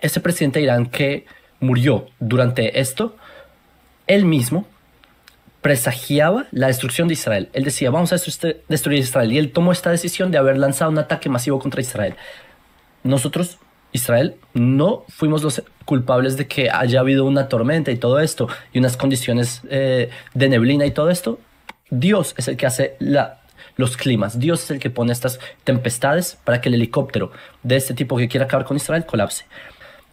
ese presidente de Irán que murió durante esto, él mismo presagiaba la destrucción de Israel. Él decía, vamos a destruir Israel. Y él tomó esta decisión de haber lanzado un ataque masivo contra Israel. Nosotros, Israel, no fuimos los culpables de que haya habido una tormenta y todo esto, y unas condiciones de neblina y todo esto. Dios es el que hace los climas. Dios es el que pone estas tempestades para que el helicóptero de este tipo que quiere acabar con Israel colapse.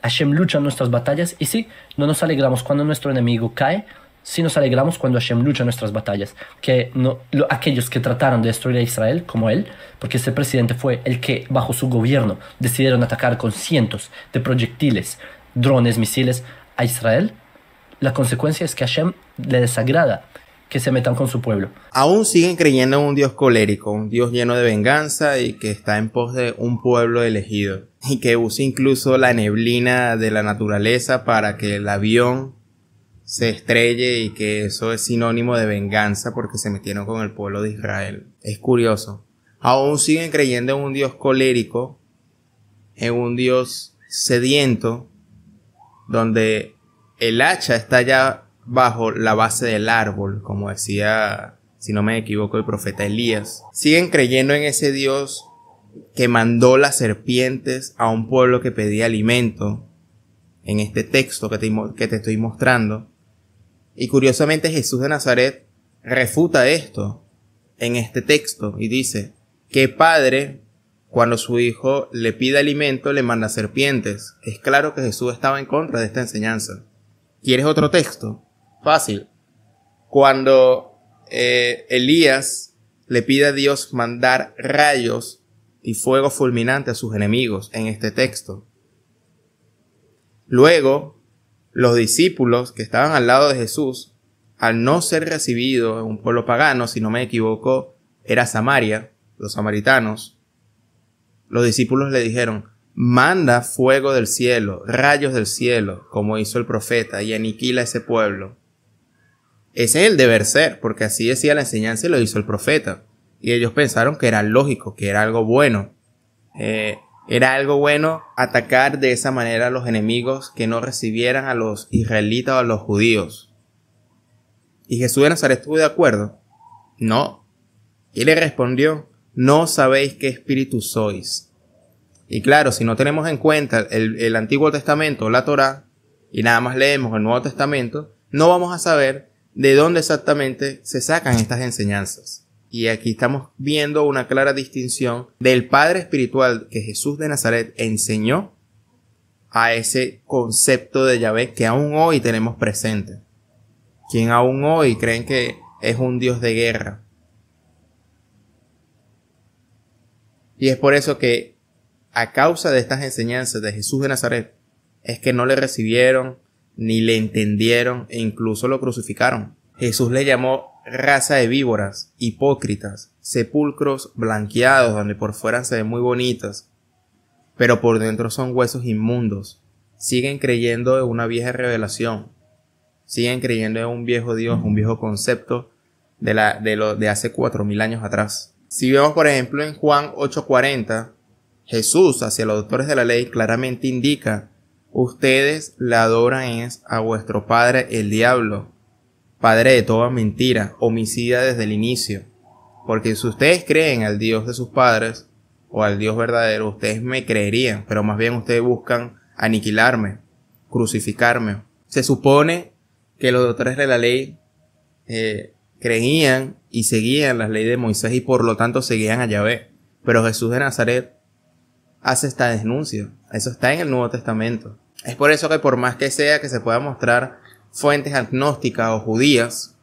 Hashem lucha en nuestras batallas y sí, no nos alegramos cuando nuestro enemigo cae, sí nos alegramos cuando Hashem lucha en nuestras batallas. Que aquellos que trataron de destruir a Israel, como él, porque ese presidente fue el que bajo su gobierno decidieron atacar con cientos de proyectiles, drones, misiles a Israel, la consecuencia es que a Hashem le desagrada que se metan con su pueblo. Aún siguen creyendo en un Dios colérico, un Dios lleno de venganza y que está en pos de un pueblo elegido. Y que usa incluso la neblina de la naturaleza para que el avión se estrelle y que eso es sinónimo de venganza porque se metieron con el pueblo de Israel. Es curioso. Aún siguen creyendo en un Dios colérico, en un Dios sediento, donde el hacha está ya bajo la base del árbol, como decía, si no me equivoco, el profeta Elías. Siguen creyendo en ese Dios que mandó las serpientes a un pueblo que pedía alimento, en este texto que te estoy mostrando. Y curiosamente Jesús de Nazaret refuta esto en este texto y dice: ¿qué padre, cuando su hijo le pide alimento, le manda serpientes? Es claro que Jesús estaba en contra de esta enseñanza. ¿Quieres otro texto? Fácil. Cuando Elías le pide a Dios mandar rayos y fuego fulminante a sus enemigos en este texto. Luego, los discípulos que estaban al lado de Jesús, al no ser recibidos en un pueblo pagano, si no me equivoco, era Samaria, los samaritanos, los discípulos le dijeron: manda fuego del cielo, rayos del cielo, como hizo el profeta, y aniquila ese pueblo. Ese es el deber ser, porque así decía la enseñanza y lo hizo el profeta. Y ellos pensaron que era lógico, que era algo bueno. Era algo bueno atacar de esa manera a los enemigos que no recibieran a los israelitas o a los judíos. ¿Y Jesús de Nazaret estuvo de acuerdo? No. Y le respondió: no sabéis qué espíritu sois. Y claro, si no tenemos en cuenta el Antiguo Testamento, la Torá, y nada más leemos el Nuevo Testamento, no vamos a saber de dónde exactamente se sacan estas enseñanzas. Y aquí estamos viendo una clara distinción del Padre espiritual que Jesús de Nazaret enseñó a ese concepto de Yahvé que aún hoy tenemos presente. Quien aún hoy creen que es un Dios de guerra. Y es por eso que a causa de estas enseñanzas de Jesús de Nazaret es que no le recibieron ni le entendieron e incluso lo crucificaron. Jesús le llamó raza de víboras, hipócritas, sepulcros blanqueados donde por fuera se ven muy bonitas, pero por dentro son huesos inmundos. Siguen creyendo en una vieja revelación, siguen creyendo en un viejo Dios, un viejo concepto de hace 4000 años atrás. Si vemos por ejemplo en Juan 8:40, Jesús hacia los doctores de la ley claramente indica: ustedes le adoran a vuestro padre el diablo, padre de toda mentira, homicida desde el inicio. Porque si ustedes creen al Dios de sus padres o al Dios verdadero, ustedes me creerían, pero más bien ustedes buscan aniquilarme, crucificarme. Se supone que los doctores de la ley creían y seguían las leyes de Moisés y por lo tanto seguían a Yahvé. Pero Jesús de Nazaret hace esta denuncia. Eso está en el Nuevo Testamento. Es por eso que por más que sea que se pueda mostrar fuentes agnósticas o judías,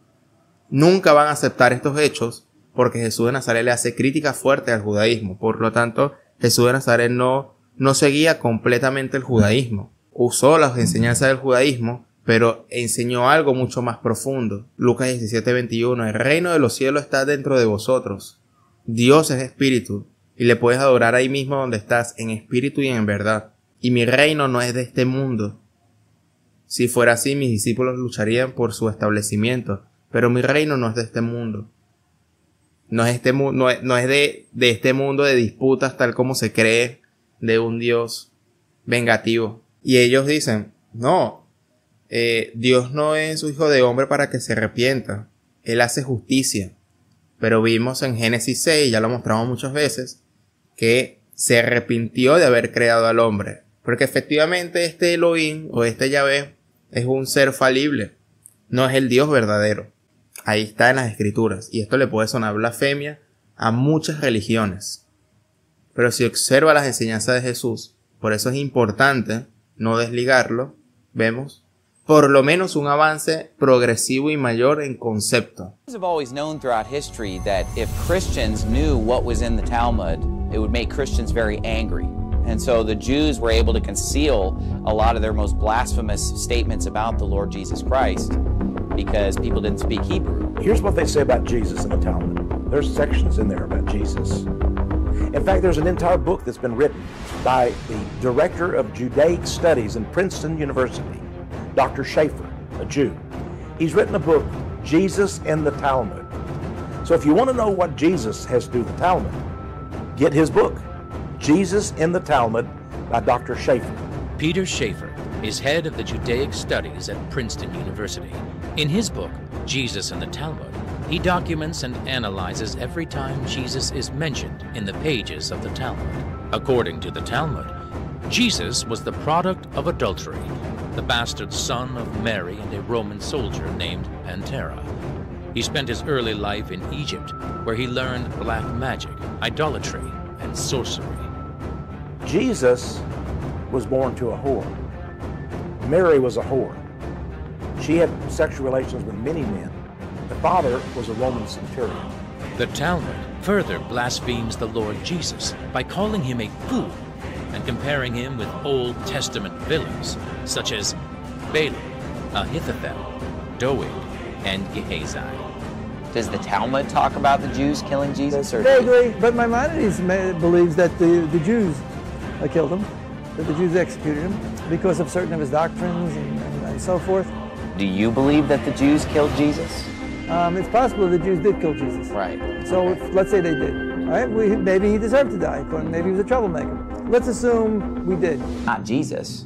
nunca van a aceptar estos hechos porque Jesús de Nazaret le hace crítica fuerte al judaísmo. Por lo tanto, Jesús de Nazaret no seguía completamente el judaísmo. Usó las enseñanzas del judaísmo, pero enseñó algo mucho más profundo. Lucas 17:21: el reino de los cielos está dentro de vosotros. Dios es espíritu y le puedes adorar ahí mismo donde estás, en espíritu y en verdad. Y mi reino no es de este mundo. Si fuera así, mis discípulos lucharían por su establecimiento, pero mi reino no es de este mundo. No es de este mundo de disputas tal como se cree de un Dios vengativo. Y ellos dicen, no, Dios no es su hijo de hombre para que se arrepienta. Él hace justicia. Pero vimos en Génesis 6, ya lo mostramos muchas veces, que se arrepintió de haber creado al hombre. Porque efectivamente este Elohim o este Yahvé es un ser falible. No es el Dios verdadero. Ahí está en las escrituras. Y esto le puede sonar blasfemia a muchas religiones. Pero si observa las enseñanzas de Jesús, por eso es importante no desligarlo, vemos por lo menos un avance progresivo y mayor en concepto. Jews have always known throughout history that if Christians knew what was in the Talmud, it would make Christians very angry. And so the Jews were able to conceal a lot of their most blasphemous statements about the Lord Jesus Christ because people didn't speak Hebrew. Here's what they say about Jesus in the Talmud. There's sections in there about Jesus. In fact, there's an entire book that's been written by the director of Judaic Studies in Princeton University, Dr. Schaeffer, a Jew. He's written a book, Jesus in the Talmud. So if you want to know what Jesus has to do with the Talmud, get his book, Jesus in the Talmud by Dr. Schaeffer. Peter Schaeffer is head of the Judaic Studies at Princeton University. In his book, Jesus in the Talmud, he documents and analyzes every time Jesus is mentioned in the pages of the Talmud. According to the Talmud, Jesus was the product of adultery, the bastard son of Mary and a Roman soldier named Pantera. He spent his early life in Egypt, where he learned black magic, idolatry, and sorcery. Jesus was born to a whore. Mary was a whore. She had sexual relations with many men. The father was a Roman centurion. The Talmud further blasphemes the Lord Jesus by calling him a fool and comparing him with Old Testament villains such as Balaam, Ahithophel, Doeg, and Gehazi. Does the Talmud talk about the Jews killing Jesus? Or Vaguely, but Maimonides believes that the Jews killed him, that the Jews executed him because of certain of his doctrines and so forth. do you believe that the Jews killed Jesus? It's possible the Jews did kill Jesus. Right. So let's say they did. All right, maybe he deserved to die. Maybe he was a troublemaker. Let's assume we did. Not Jesus.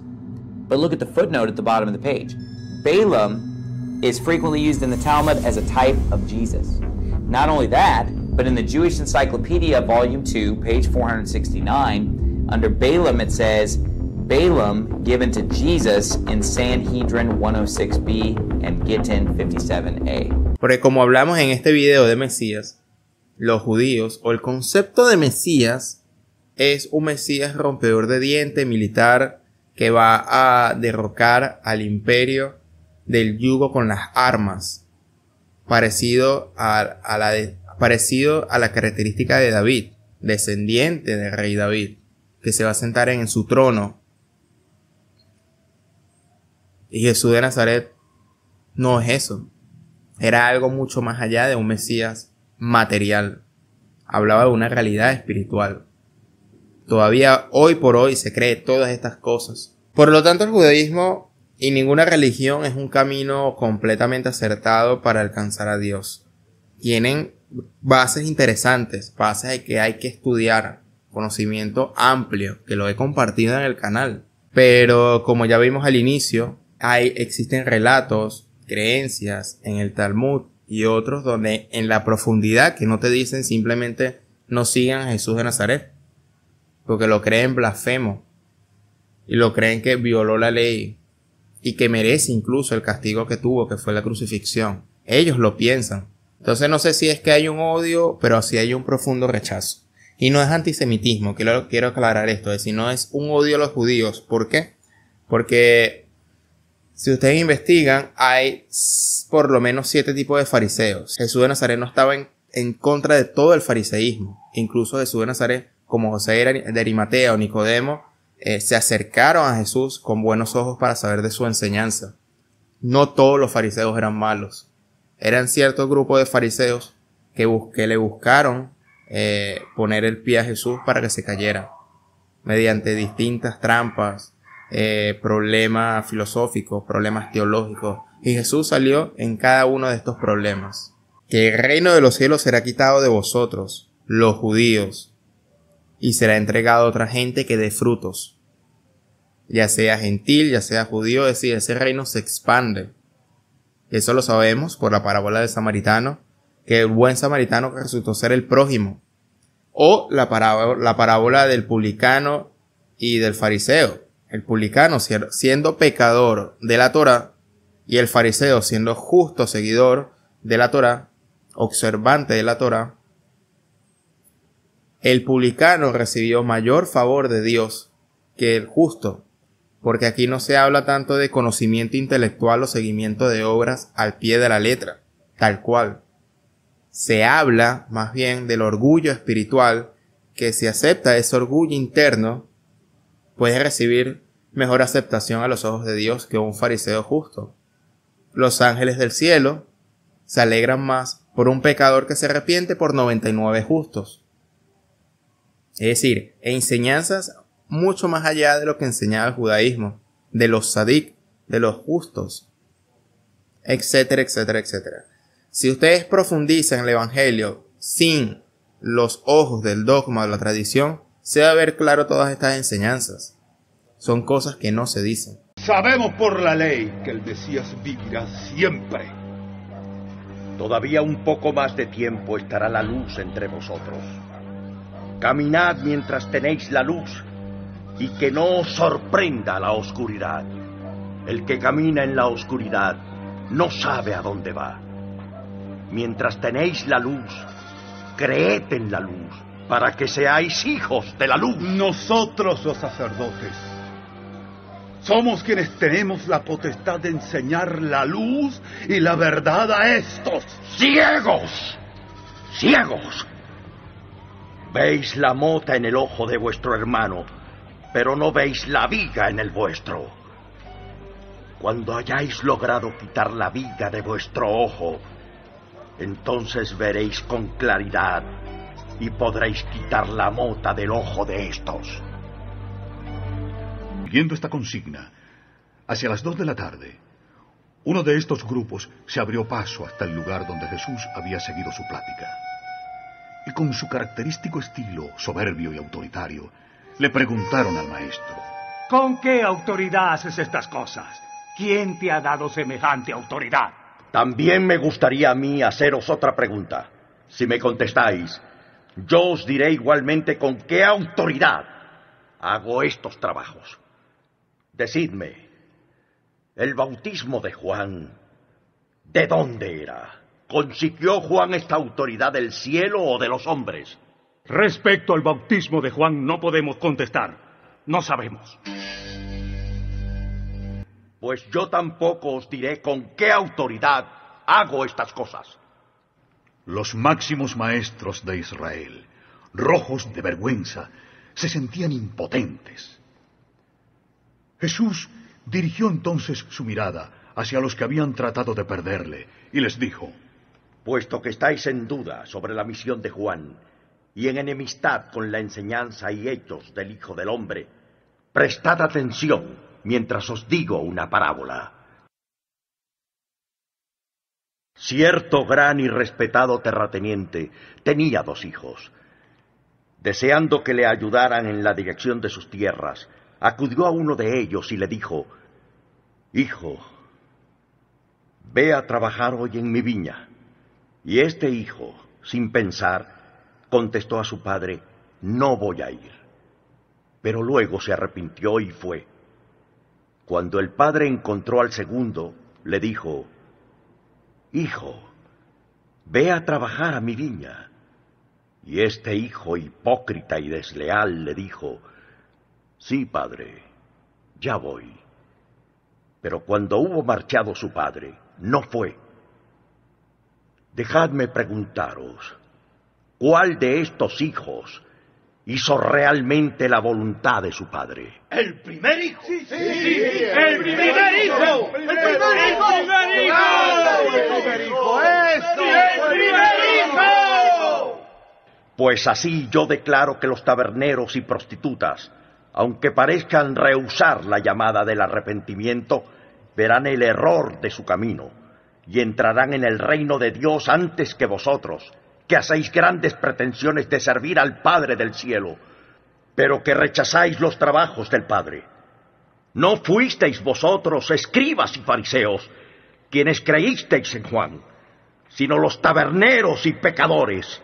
But look at the footnote at the bottom of the page. Balaam is frequently used in the Talmud as a type of Jesus. Not only that, but in the Jewish Encyclopedia, Volume 2, page 469, under Balaam it says, Balaam given to Jesus in Sanhedrin 106b and Gittin 57a. Porque como hablamos en este video de Mesías, los judíos, o el concepto de Mesías, es un Mesías rompedor de diente, militar, que va a derrocar al imperio del yugo con las armas, parecido a la característica de David, descendiente del rey David, que se va a sentar en su trono. Y Jesús de Nazaret no es eso. Era algo mucho más allá de un Mesías material. Hablaba de una realidad espiritual. Todavía hoy por hoy se cree todas estas cosas. Por lo tanto, el judaísmo y ninguna religión es un camino completamente acertado para alcanzar a Dios. Tienen bases interesantes, bases que hay que estudiar, conocimiento amplio, que lo he compartido en el canal. Pero como ya vimos al inicio, existen relatos, creencias en el Talmud y otros donde en la profundidad que no te dicen simplemente no sigan a Jesús de Nazaret, porque lo creen blasfemo y lo creen que violó la ley y que merece incluso el castigo que tuvo, que fue la crucifixión. Ellos lo piensan. Entonces no sé si es que hay un odio, pero sí hay un profundo rechazo. Y no es antisemitismo, quiero aclarar esto, es decir, no es un odio a los judíos. ¿Por qué? Porque si ustedes investigan, hay por lo menos 7 tipos de fariseos. Jesús de Nazaret no estaba en contra de todo el fariseísmo. Incluso Jesús de Nazaret, como José de Arimatea o Nicodemo, se acercaron a Jesús con buenos ojos para saber de su enseñanza. No todos los fariseos eran malos. Eran cierto grupo de fariseos que le buscaron poner el pie a Jesús para que se cayera, mediante distintas trampas, problemas filosóficos, problemas teológicos. Y Jesús salió en cada uno de estos problemas. Que el reino de los cielos será quitado de vosotros, los judíos, y será entregado a otra gente que dé frutos. ya sea gentil, ya sea judío, es decir, ese reino se expande. Eso lo sabemos por la parábola del samaritano, que el buen samaritano resultó ser el prójimo. O la parábola del publicano y del fariseo. El publicano siendo pecador de la Torá y el fariseo siendo justo seguidor de la Torá, observante de la Torá. El publicano recibió mayor favor de Dios que el justo, porque aquí no se habla tanto de conocimiento intelectual o seguimiento de obras al pie de la letra, tal cual. Se habla más bien del orgullo espiritual, que si acepta ese orgullo interno, puede recibir mejor aceptación a los ojos de Dios que un fariseo justo. Los ángeles del cielo se alegran más por un pecador que se arrepiente por 99 justos. Es decir, enseñanzas mucho más allá de lo que enseñaba el judaísmo, de los sadik, de los justos, etcétera, etcétera, etcétera. Si ustedes profundizan en el Evangelio sin los ojos del dogma o de la tradición, se va a ver claro todas estas enseñanzas. Son cosas que no se dicen. Sabemos por la ley que el Mesías vivirá siempre. Todavía un poco más de tiempo estará la luz entre vosotros. Caminad mientras tenéis la luz, y que no os sorprenda la oscuridad. El que camina en la oscuridad no sabe a dónde va. Mientras tenéis la luz, creed en la luz, para que seáis hijos de la luz. Nosotros los sacerdotes somos quienes tenemos la potestad de enseñar la luz y la verdad a estos. ¡Ciegos! ¡Ciegos! Veis la mota en el ojo de vuestro hermano, pero no veis la viga en el vuestro. Cuando hayáis logrado quitar la viga de vuestro ojo, entonces veréis con claridad y podréis quitar la mota del ojo de estos. Siguiendo esta consigna, hacia las 2 de la tarde, uno de estos grupos se abrió paso hasta el lugar donde Jesús había seguido su plática. Y con su característico estilo soberbio y autoritario, le preguntaron al maestro: ¿con qué autoridad haces estas cosas? ¿Quién te ha dado semejante autoridad? También me gustaría a mí haceros otra pregunta. Si me contestáis, yo os diré igualmente con qué autoridad hago estos trabajos. Decidme, el bautismo de Juan, ¿de dónde era? ¿Consiguió Juan esta autoridad del cielo o de los hombres? Respecto al bautismo de Juan no podemos contestar. No sabemos. Pues yo tampoco os diré con qué autoridad hago estas cosas. Los máximos maestros de Israel, rojos de vergüenza, se sentían impotentes. Jesús dirigió entonces su mirada hacia los que habían tratado de perderle y les dijo: puesto que estáis en duda sobre la misión de Juan y en enemistad con la enseñanza y hechos del Hijo del Hombre, prestad atención mientras os digo una parábola. Cierto gran y respetado terrateniente tenía 2 hijos. Deseando que le ayudaran en la dirección de sus tierras, acudió a uno de ellos y le dijo: hijo, ve a trabajar hoy en mi viña. Y este hijo, sin pensar, contestó a su padre: no voy a ir. Pero luego se arrepintió y fue. Cuando el padre encontró al segundo, le dijo: hijo, ve a trabajar a mi viña. Y este hijo hipócrita y desleal le dijo: sí, padre, ya voy. Pero cuando hubo marchado su padre, no fue. Dejadme preguntaros, ¿cuál de estos hijos hizo realmente la voluntad de su padre? ¿El primer hijo? Sí. ¡El primer hijo! ¡El primer hijo! ¡El primer hijo! ¡Eso! ¡El primer hijo! Pues así yo declaro que los taberneros y prostitutas, aunque parezcan rehusar la llamada del arrepentimiento, verán el error de su camino y entrarán en el reino de Dios antes que vosotros, que hacéis grandes pretensiones de servir al Padre del cielo, pero que rechazáis los trabajos del Padre. No fuisteis vosotros, escribas y fariseos, quienes creísteis en Juan, sino los taberneros y pecadores.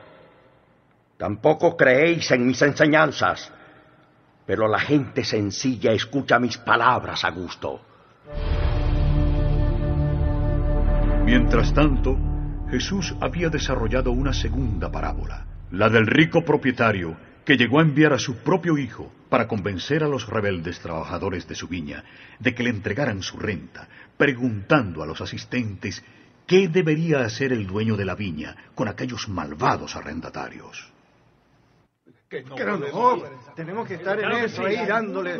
Tampoco creéis en mis enseñanzas, pero la gente sencilla escucha mis palabras a gusto. Mientras tanto, Jesús había desarrollado una segunda parábola, la del rico propietario que llegó a enviar a su propio hijo para convencer a los rebeldes trabajadores de su viña de que le entregaran su renta, preguntando a los asistentes qué debería hacer el dueño de la viña con aquellos malvados arrendatarios. Tenemos que estar en eso ahí dándole...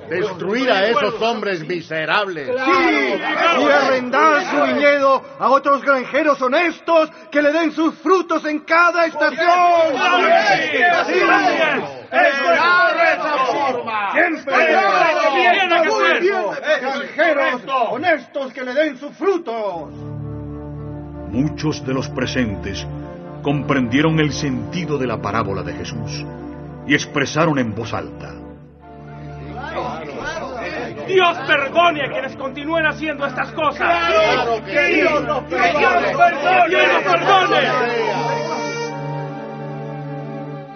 Destruir a esos hombres miserables. ¡Sí! Y arrendar su viñedo a otros granjeros honestos que le den sus frutos en cada estación. Granjeros honestos que le den sus frutos. Muchos de los presentes comprendieron el sentido de la parábola de Jesús y expresaron en voz alta: Dios perdone a quienes continúen haciendo estas cosas. ¡Claro que Dios nos perdone!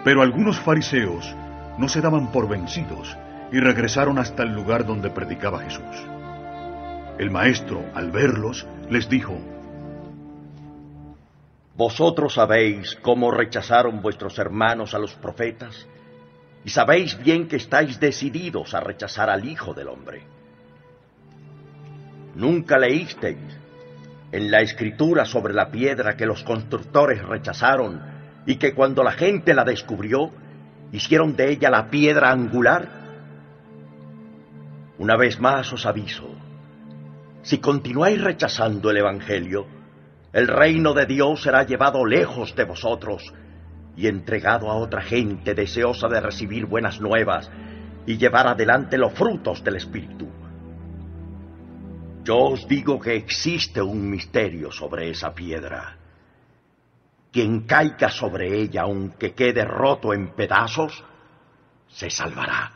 Pero algunos fariseos no se daban por vencidos y regresaron hasta el lugar donde predicaba Jesús. El maestro, al verlos, les dijo: Vosotros sabéis cómo rechazaron vuestros hermanos a los profetas, y sabéis bien que estáis decididos a rechazar al Hijo del Hombre. ¿Nunca leísteis en la Escritura sobre la piedra que los constructores rechazaron y que cuando la gente la descubrió, hicieron de ella la piedra angular? Una vez más os aviso, si continuáis rechazando el Evangelio, el reino de Dios será llevado lejos de vosotros y entregado a otra gente deseosa de recibir buenas nuevas y llevar adelante los frutos del Espíritu. Yo os digo que existe un misterio sobre esa piedra. Quien caiga sobre ella, aunque quede roto en pedazos, se salvará.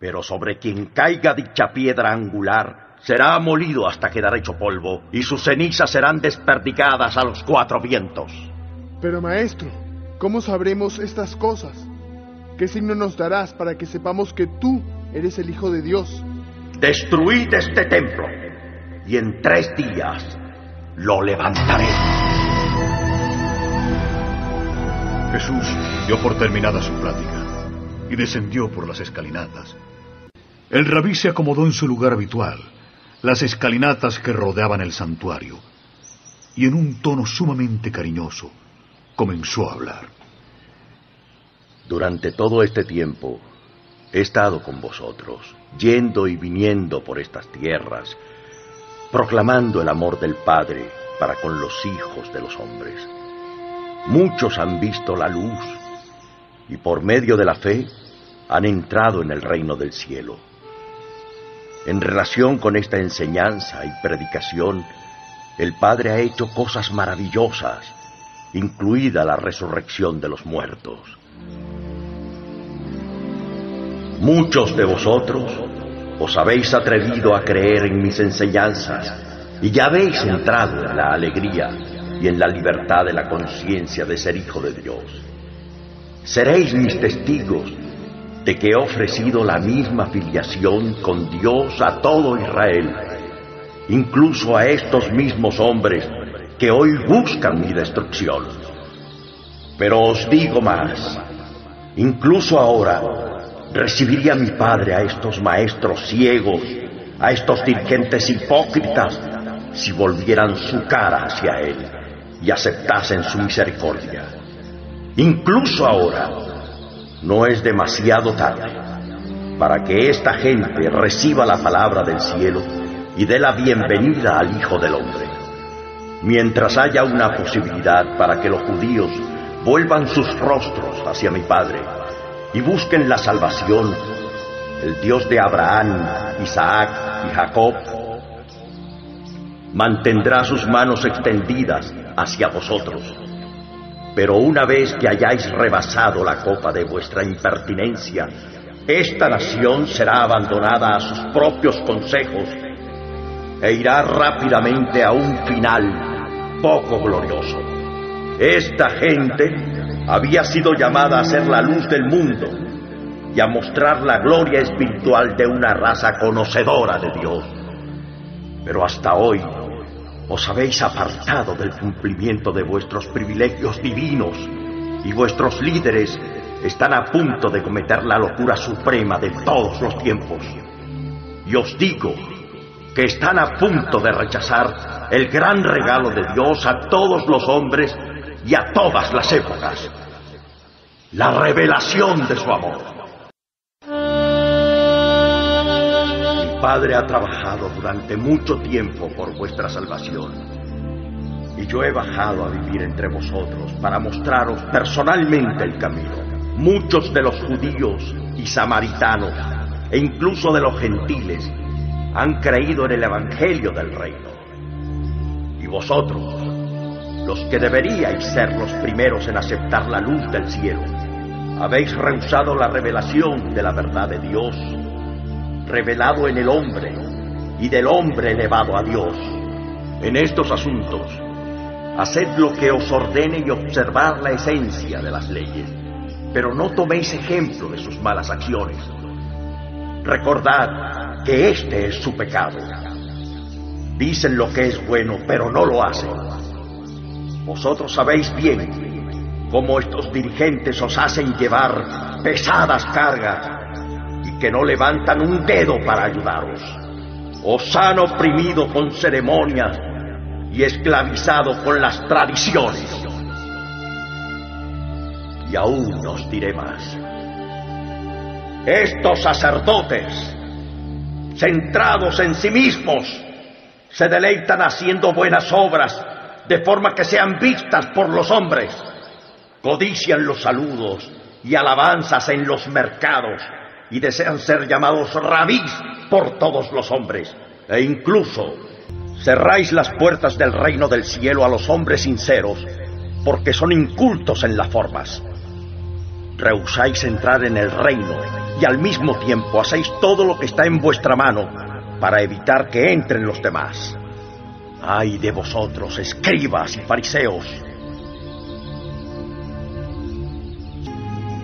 Pero sobre quien caiga dicha piedra angular, será molido hasta quedar hecho polvo, y sus cenizas serán desperdigadas a los cuatro vientos. Pero maestro, ¿cómo sabremos estas cosas? ¿Qué signo nos darás para que sepamos que tú eres el Hijo de Dios? Destruid este templo, y en 3 días lo levantaré. Jesús dio por terminada su plática y descendió por las escalinatas. El rabí se acomodó en su lugar habitual, las escalinatas que rodeaban el santuario, y en un tono sumamente cariñoso comenzó a hablar. Durante todo este tiempo he estado con vosotros, yendo y viniendo por estas tierras, proclamando el amor del Padre para con los hijos de los hombres. Muchos han visto la luz y por medio de la fe han entrado en el reino del cielo. En relación con esta enseñanza y predicación, el Padre ha hecho cosas maravillosas, incluida la resurrección de los muertos. Muchos de vosotros os habéis atrevido a creer en mis enseñanzas y ya habéis entrado en la alegría y en la libertad de la conciencia de ser hijo de Dios. Seréis mis testigos de que he ofrecido la misma filiación con Dios a todo Israel, incluso a estos mismos hombres que hoy buscan mi destrucción. Pero os digo más, incluso ahora recibiría mi Padre a estos maestros ciegos, a estos dirigentes hipócritas, si volvieran su cara hacia Él y aceptasen su misericordia. Incluso ahora no es demasiado tarde para que esta gente reciba la palabra del cielo y dé la bienvenida al Hijo del Hombre. Mientras haya una posibilidad para que los judíos vuelvan sus rostros hacia mi Padre y busquen la salvación, el Dios de Abraham, Isaac y Jacob mantendrá sus manos extendidas hacia vosotros. Pero una vez que hayáis rebasado la copa de vuestra impertinencia esta nación será abandonada a sus propios consejos e irá rápidamente a un final poco glorioso. Esta gente había sido llamada a ser la luz del mundo y a mostrar la gloria espiritual de una raza conocedora de Dios. Pero hasta hoy os habéis apartado del cumplimiento de vuestros privilegios divinos y vuestros líderes están a punto de cometer la locura suprema de todos los tiempos. Y os digo que están a punto de rechazar el gran regalo de Dios a todos los hombres y a todas las épocas, la revelación de su amor. Mi Padre ha trabajado durante mucho tiempo por vuestra salvación, y yo he bajado a vivir entre vosotros para mostraros personalmente el camino. Muchos de los judíos y samaritanos, e incluso de los gentiles, han creído en el Evangelio del Reino. Y vosotros, los que deberíais ser los primeros en aceptar la luz del cielo, habéis rehusado la revelación de la verdad de Dios, revelado en el hombre, y del hombre elevado a Dios. En estos asuntos, haced lo que os ordene y observad la esencia de las leyes, pero no toméis ejemplo de sus malas acciones. Recordad que este es su pecado. Dicen lo que es bueno, pero no lo hacen. Vosotros sabéis bien cómo estos dirigentes os hacen llevar pesadas cargas y que no levantan un dedo para ayudaros. Os han oprimido con ceremonias y esclavizado con las tradiciones. Y aún os diré más. Estos sacerdotes, centrados en sí mismos, se deleitan haciendo buenas obras de forma que sean vistas por los hombres. Codician los saludos y alabanzas en los mercados y desean ser llamados rabís por todos los hombres. E incluso cerráis las puertas del reino del cielo a los hombres sinceros porque son incultos en las formas. Rehusáis entrar en el reino y al mismo tiempo hacéis todo lo que está en vuestra mano para evitar que entren los demás. ¡Ay de vosotros, escribas y fariseos!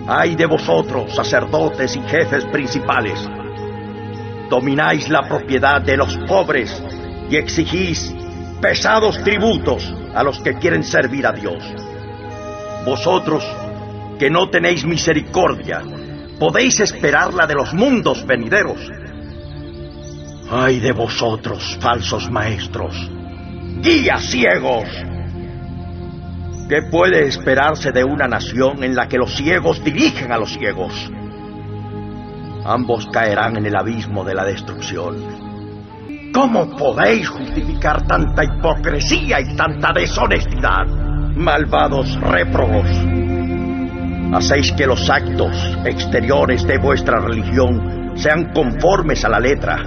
¡Ay de vosotros, sacerdotes y jefes principales! Domináis la propiedad de los pobres y exigís pesados tributos a los que quieren servir a Dios. Vosotros, que no tenéis misericordia, podéis esperarla de los mundos venideros. ¡Ay de vosotros, falsos maestros! ¡Guías ciegos! ¿Qué puede esperarse de una nación en la que los ciegos dirigen a los ciegos? Ambos caerán en el abismo de la destrucción. ¿Cómo podéis justificar tanta hipocresía y tanta deshonestidad, malvados réprobos? Hacéis que los actos exteriores de vuestra religión sean conformes a la letra,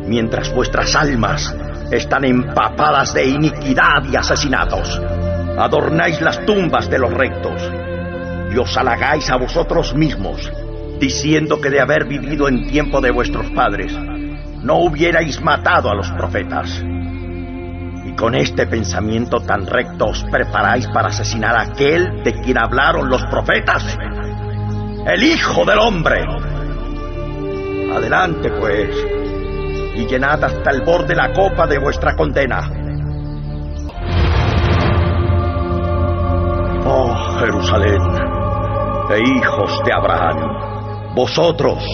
mientras vuestras almas están empapadas de iniquidad y asesinatos. Adornáis las tumbas de los rectos y os halagáis a vosotros mismos, diciendo que de haber vivido en tiempo de vuestros padres, no hubierais matado a los profetas. Y con este pensamiento tan recto os preparáis para asesinar a aquel de quien hablaron los profetas, el Hijo del Hombre. Adelante, pues, y llenad hasta el borde la copa de vuestra condena. Oh, Jerusalén, e hijos de Abraham, vosotros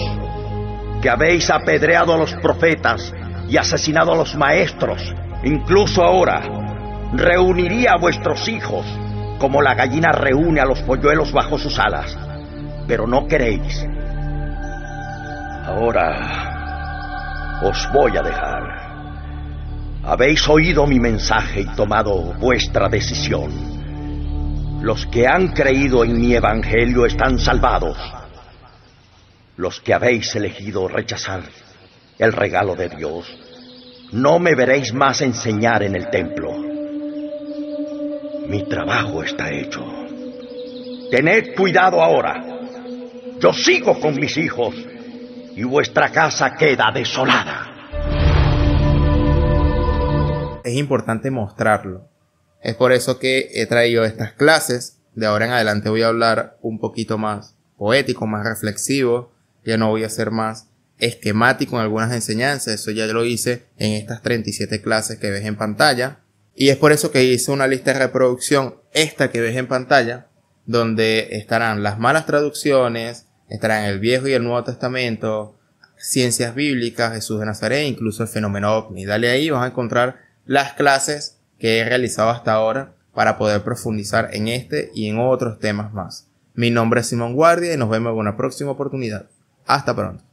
que habéis apedreado a los profetas y asesinado a los maestros, incluso ahora, reuniría a vuestros hijos como la gallina reúne a los polluelos bajo sus alas, pero no queréis. Ahora os voy a dejar. Habéis oído mi mensaje y tomado vuestra decisión. Los que han creído en mi evangelio están salvados. Los que habéis elegido rechazar el regalo de Dios, no me veréis más enseñar en el templo. Mi trabajo está hecho. Tened cuidado ahora. Yo sigo con mis hijos y vuestra casa queda desolada. Es importante mostrarlo. Es por eso que he traído estas clases. De ahora en adelante voy a hablar un poquito más poético, más reflexivo. Ya no voy a ser más esquemático en algunas enseñanzas. Eso ya lo hice en estas 37 clases que ves en pantalla. Y es por eso que hice una lista de reproducción, esta que ves en pantalla, donde estarán las malas traducciones, estarán el Viejo y el Nuevo Testamento, ciencias bíblicas, Jesús de Nazaret, incluso el fenómeno ovni. Dale ahí, vas a encontrar las clases que he realizado hasta ahora para poder profundizar en este y en otros temas más. Mi nombre es Simón Guardia y nos vemos en una próxima oportunidad. Hasta pronto.